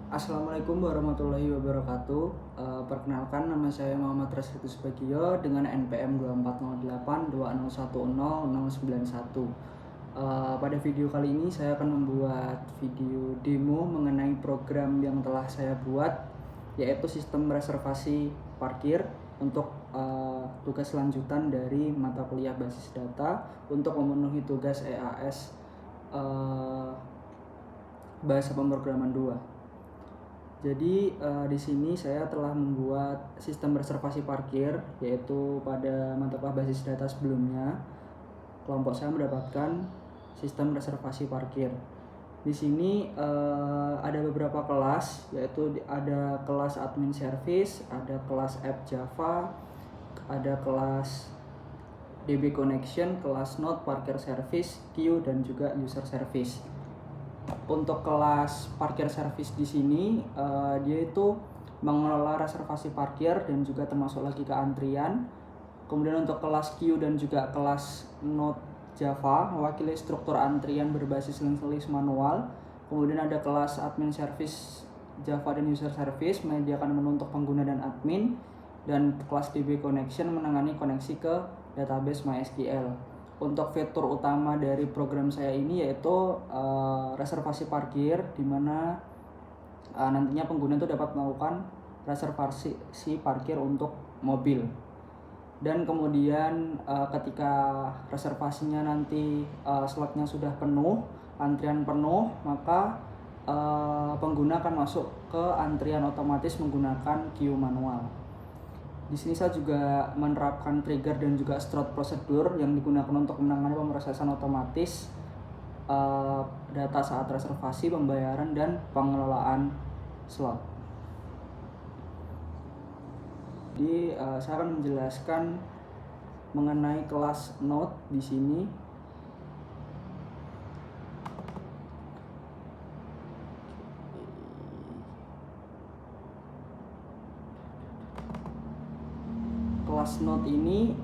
Assalamualaikum warahmatullahi wabarakatuh. Perkenalkan, nama saya Muhammad Rasritus Bagio dengan NPM 240820100091. Pada video kali ini saya akan membuat video demo mengenai program yang telah saya buat, yaitu sistem reservasi parkir untuk tugas lanjutan dari mata kuliah basis data untuk memenuhi tugas EAS bahasa pemrograman 2. Jadi di sini saya telah membuat sistem reservasi parkir, yaitu pada mata kuliah basis data sebelumnya kelompok saya mendapatkan sistem reservasi parkir. Di sini ada beberapa kelas, yaitu ada kelas admin service, ada kelas app Java, ada kelas DB connection, kelas node, parkir service, queue, dan juga user service. Untuk kelas parkir service di sini dia itu mengelola reservasi parkir dan juga termasuk lagi ke antrian. Kemudian untuk kelas queue dan juga kelas node Java mewakili struktur antrian berbasis list manual. Kemudian ada kelas admin service Java dan user service menyediakan menu untuk pengguna dan admin, dan kelas DB connection menangani koneksi ke database MySQL. Untuk fitur utama dari program saya ini yaitu reservasi parkir, di mana nantinya pengguna itu dapat melakukan reservasi parkir untuk mobil. Dan kemudian ketika reservasinya nanti slotnya sudah penuh, antrian penuh, maka pengguna akan masuk ke antrian otomatis menggunakan queue manual. Di sini saya juga menerapkan trigger dan juga start prosedur yang digunakan untuk menangani pemrosesan otomatis data saat reservasi, pembayaran, dan pengelolaan slot. Jadi saya akan menjelaskan mengenai kelas node di sini. Kelas node ini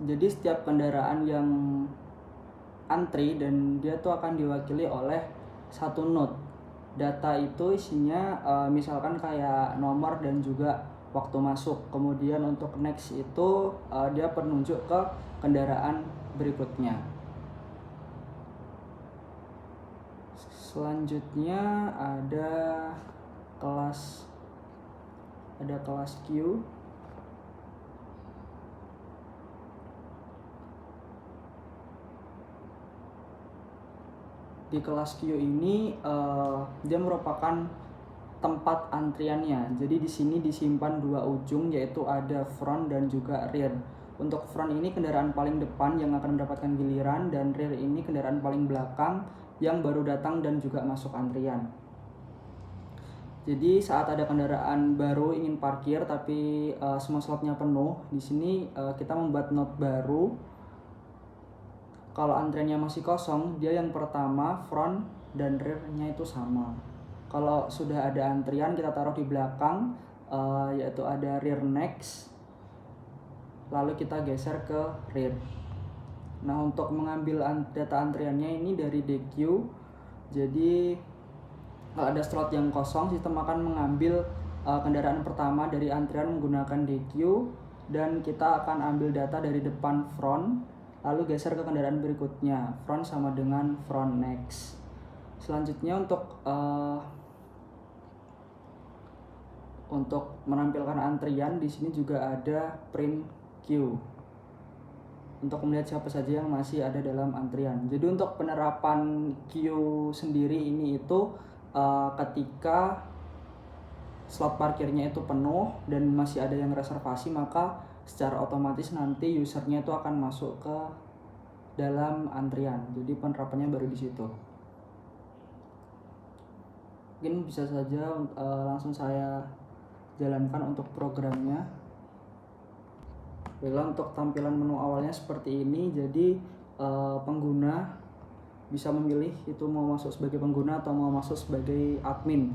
jadi setiap kendaraan yang antri dan dia tuh akan diwakili oleh satu node. Data itu isinya misalkan kayak nomor dan juga waktu masuk. Kemudian untuk next itu dia penunjuk ke kendaraan berikutnya. Selanjutnya ada kelas queue. Di kelas queue ini dia merupakan tempat antriannya. Jadi di sini disimpan dua ujung, yaitu ada front dan juga rear. Untuk front ini kendaraan paling depan yang akan mendapatkan giliran, dan rear ini kendaraan paling belakang yang baru datang dan juga masuk antrian. Jadi saat ada kendaraan baru ingin parkir tapi semua slotnya penuh, di sini kita membuat node baru. Kalau antriannya masih kosong, dia yang pertama front dan rear-nya itu sama. Kalau sudah ada antrian, kita taruh di belakang, yaitu ada rear next, lalu kita geser ke rear. Nah, untuk mengambil data antriannya ini dari DQ. Jadi kalau ada slot yang kosong, sistem akan mengambil kendaraan pertama dari antrian menggunakan DQ, dan kita akan ambil data dari depan front, lalu geser ke kendaraan berikutnya. Front sama dengan front next. Selanjutnya untuk menampilkan antrian, di sini juga ada print queue untuk melihat siapa saja yang masih ada dalam antrian. Jadi untuk penerapan queue sendiri ini itu ketika slot parkirnya itu penuh dan masih ada yang reservasi, maka secara otomatis nanti usernya itu akan masuk ke dalam antrian. Jadi penerapannya baru di situ. Mungkin bisa saja langsung saya jalankan untuk programnya. Baiklah, untuk tampilan menu awalnya seperti ini. Jadi pengguna bisa memilih itu mau masuk sebagai pengguna atau mau masuk sebagai admin.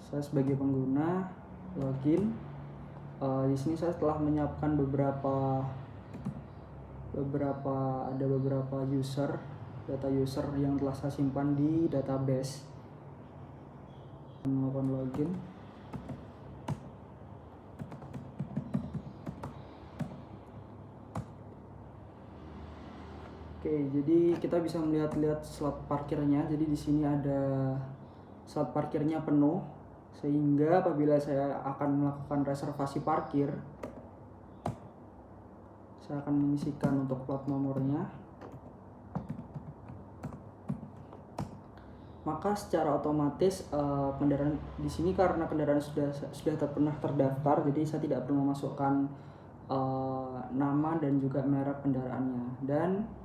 Saya sebagai pengguna, login. Di sini saya telah menyiapkan beberapa ada beberapa data user yang telah saya simpan di database. Melakukan login. Oke, jadi kita bisa melihat slot parkirnya. Jadi di sini ada slot parkirnya penuh, sehingga apabila saya akan melakukan reservasi parkir, saya akan mengisikan untuk plat nomornya. Maka secara otomatis kendaraan di sini, karena kendaraan sudah pernah terdaftar, jadi saya tidak perlu memasukkan nama dan juga merek kendaraannya. Dan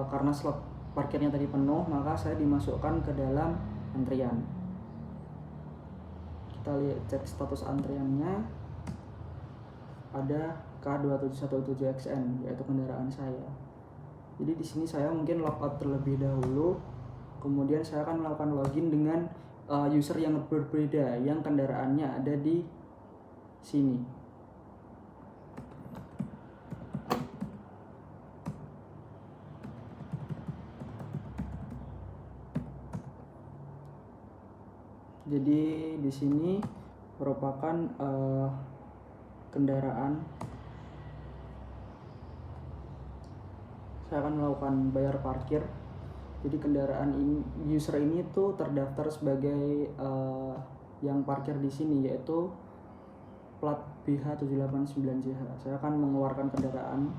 karena slot parkirnya tadi penuh, maka saya dimasukkan ke dalam antrian. Kita lihat, cek status antriannya, ada K2717XN, yaitu kendaraan saya. Jadi di sini saya mungkin logout terlebih dahulu, kemudian saya akan melakukan login dengan user yang berbeda yang kendaraannya ada di sini. Jadi di sini merupakan kendaraan. Saya akan melakukan bayar parkir. Jadi kendaraan ini, user ini tuh terdaftar sebagai yang parkir di sini, yaitu plat BH789JH. Saya akan mengeluarkan kendaraan.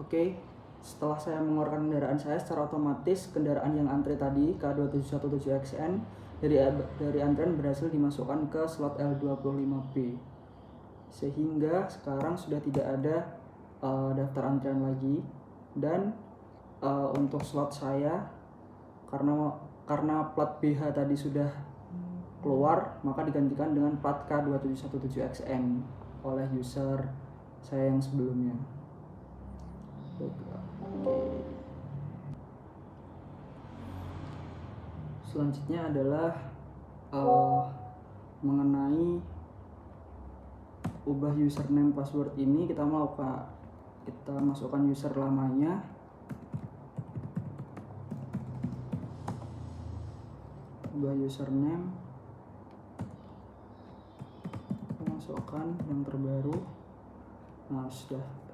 Oke, setelah saya mengeluarkan kendaraan saya, secara otomatis kendaraan yang antri tadi K2717XN dari antrian berhasil dimasukkan ke slot L25B, sehingga sekarang sudah tidak ada daftar antrian lagi. Dan untuk slot saya, karena plat BH tadi sudah keluar, maka digantikan dengan plat K2717XN oleh user saya yang sebelumnya. Oke. Selanjutnya adalah mengenai ubah username password ini. Kita masukkan user lamanya, ubah username, masukkan yang terbaru. Nah, sudah.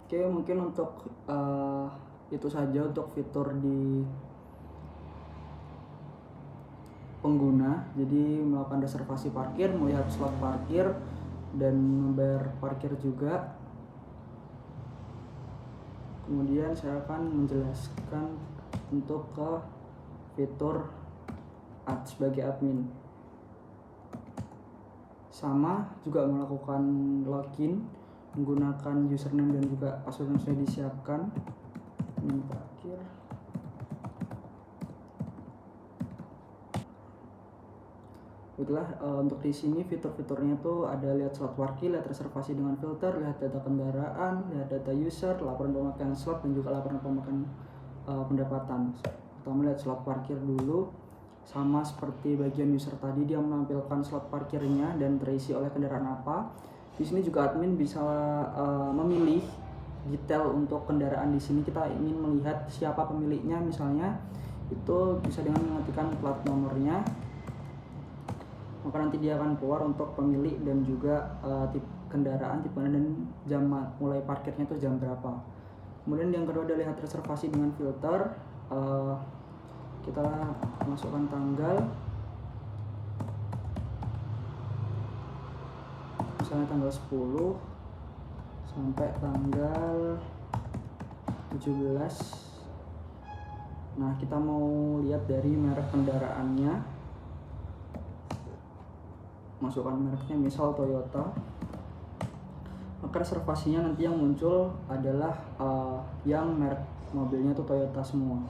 Oke, mungkin untuk itu saja untuk fitur di pengguna. Jadi melakukan reservasi parkir, melihat slot parkir, dan membayar parkir juga. Kemudian saya akan menjelaskan untuk ke fitur sebagai admin. Sama juga melakukan login menggunakan username dan juga password yang sudah disiapkan. Parkir. Baiklah, untuk di sini fitur-fiturnya tuh ada lihat slot parkir, lihat reservasi dengan filter, lihat data kendaraan, lihat data user, laporan pemakaian slot, dan juga laporan pemakaian pendapatan. Kita melihat slot parkir dulu. Sama seperti bagian user tadi, dia menampilkan slot parkirnya dan terisi oleh kendaraan apa. Di sini juga admin bisa memilih detail untuk kendaraan. Di sini kita ingin melihat siapa pemiliknya, misalnya itu bisa dengan mengetikkan plat nomornya, maka nanti dia akan keluar untuk pemilik dan juga tipe kendaraan, tipe dan jam mulai parkirnya itu jam berapa. Kemudian yang kedua adalah lihat reservasi dengan filter. Kita masukkan tanggal, misalnya tanggal 10 sampai tanggal 17. Nah, kita mau lihat dari merek kendaraannya, masukkan mereknya, misal Toyota. Maka reservasinya nanti yang muncul adalah yang merek mobilnya tuh Toyota semua.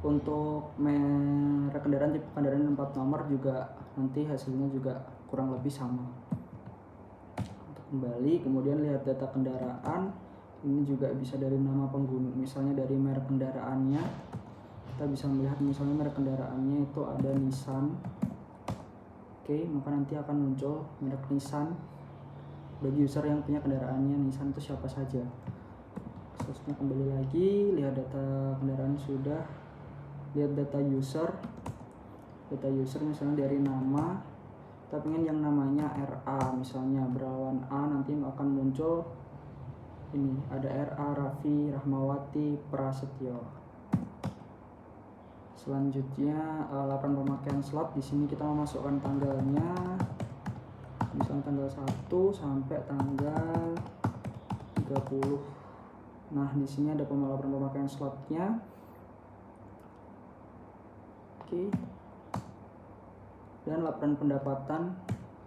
Untuk merek kendaraan, tipe kendaraan dan plat nomor juga nanti hasilnya juga kurang lebih sama. Untuk kembali, kemudian lihat data kendaraan. Ini juga bisa dari nama pengguna, misalnya dari merek kendaraannya. Kita bisa melihat misalnya merek kendaraannya itu ada Nissan. Oke, maka nanti akan muncul merek Nissan bagi user yang punya kendaraannya Nissan itu siapa saja. Selanjutnya kembali lagi, lihat data kendaraan sudah, lihat data user. Data user misalnya dari nama, kita pengen yang namanya RA, misalnya berawan A, nanti akan muncul ini ada RA Raffi Rahmawati Prasetyo. Selanjutnya laporan pemakaian slot. Di sini kita memasukkan tanggalnya, misalnya tanggal 1 sampai tanggal 30. Nah, di sini ada laporan pemakaian slotnya. Oke. Dan laporan pendapatan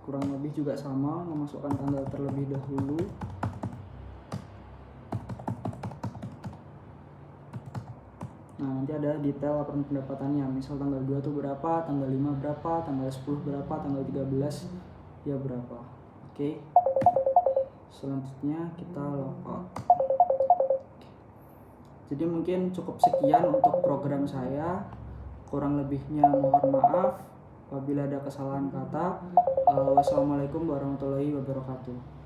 kurang lebih juga sama, memasukkan tanggal terlebih dahulu. Nah, nanti ada detail laporan pendapatannya, misal tanggal 2 itu berapa, tanggal 5 berapa, tanggal 10 berapa, tanggal 13 ya berapa. Oke. Selanjutnya kita logout. Jadi mungkin cukup sekian untuk program saya. Kurang lebihnya mohon maaf apabila ada kesalahan kata. Wassalamualaikum warahmatullahi wabarakatuh.